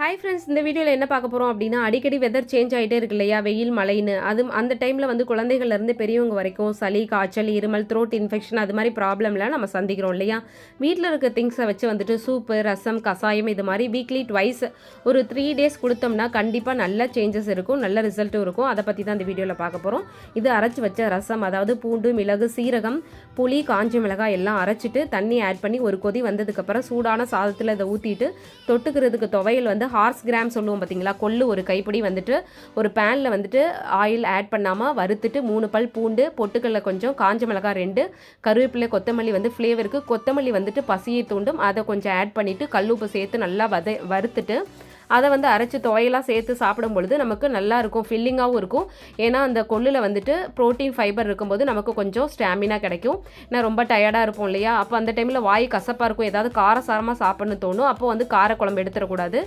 Hi friends, இந்த வீடியோவில் என்ன பார்க்க போகிறோம் அப்படின்னா, அடிக்கடி வெதர் சேஞ்ச் ஆகிட்டே இருக்கு இல்லையா, வெயில் மழைன்னு. அந்த டைமில் வந்து குழந்தைகள்லேருந்து பெரியவங்க வரைக்கும் சளி, காய்ச்சல், இருமல், த்ரோட் இன்ஃபெக்ஷன் அது மாதிரி ப்ராப்ளம்லாம் நம்ம சந்திக்கிறோம் இல்லையா. வீட்டில் இருக்க திங்ஸை வச்சு வந்துட்டு சூப்பு, ரசம், கசாயம் இது மாதிரி வீக்லி ட்வைஸ் ஒரு 3 டேஸ் கொடுத்தோம்னா கண்டிப்பாக நல்ல சேஞ்சஸ் இருக்கும், நல்ல ரிசல்ட்டும் இருக்கும். அதை பற்றி தான் இந்த வீடியோவில் பார்க்க போகிறோம். இது அரைச்சி வச்ச ரசம், அதாவது பூண்டு, மிளகு, சீரகம், புளி, காஞ்ச மிளகாய் எல்லாம் அரைச்சிட்டு தண்ணி ஆட் பண்ணி ஒரு கொதி வந்ததுக்கப்புறம் சூடான சாதத்தில் இதை ஊற்றிட்டு தொட்டுக்கிறதுக்கு துவையல் வந்து ஹார்ஸ் கிராம் சொல்லுவோம் பார்த்தீங்களா, கொள்ளு ஒரு கைப்பிடி வந்துட்டு ஒரு பேனில் வந்துட்டு ஆயில் ஆட் பண்ணாமல் வறுத்துட்டு 3 பல் பூண்டு, பொட்டுக்கல்ல கொஞ்சம், காஞ்ச மிளகாய் 2, கருவேப்பிலை, கொத்தமல்லி வந்து ஃப்ளேவருக்கு, கொத்தமல்லி வந்துட்டு பசியை தூண்டும், அதை கொஞ்சம் ஆட் பண்ணிவிட்டு கல்லுப்பு சேர்த்து நல்லா வறுத்துட்டு அதை வந்து அரைச்சி துவையெல்லாம் சேர்த்து சாப்பிடும் பொழுது நமக்கு நல்லா இருக்கும், ஃபில்லிங்காகவும் இருக்கும். ஏன்னா அந்த கொள்ளில் வந்துட்டு ப்ரோட்டீன் ஃபைபர் இருக்கும்போது நமக்கு கொஞ்சம் ஸ்டாமினா கிடைக்கும். நான் ரொம்ப டயர்டாக இருப்போம் இல்லையா, அப்போ அந்த டைமில் வாய் கசப்பாக இருக்கும், ஏதாவது காரசாரமாக சாப்பிட்ணுன்னு தோணும். அப்போ வந்து காரக்குழம்பு எடுத்துடக்கூடாது.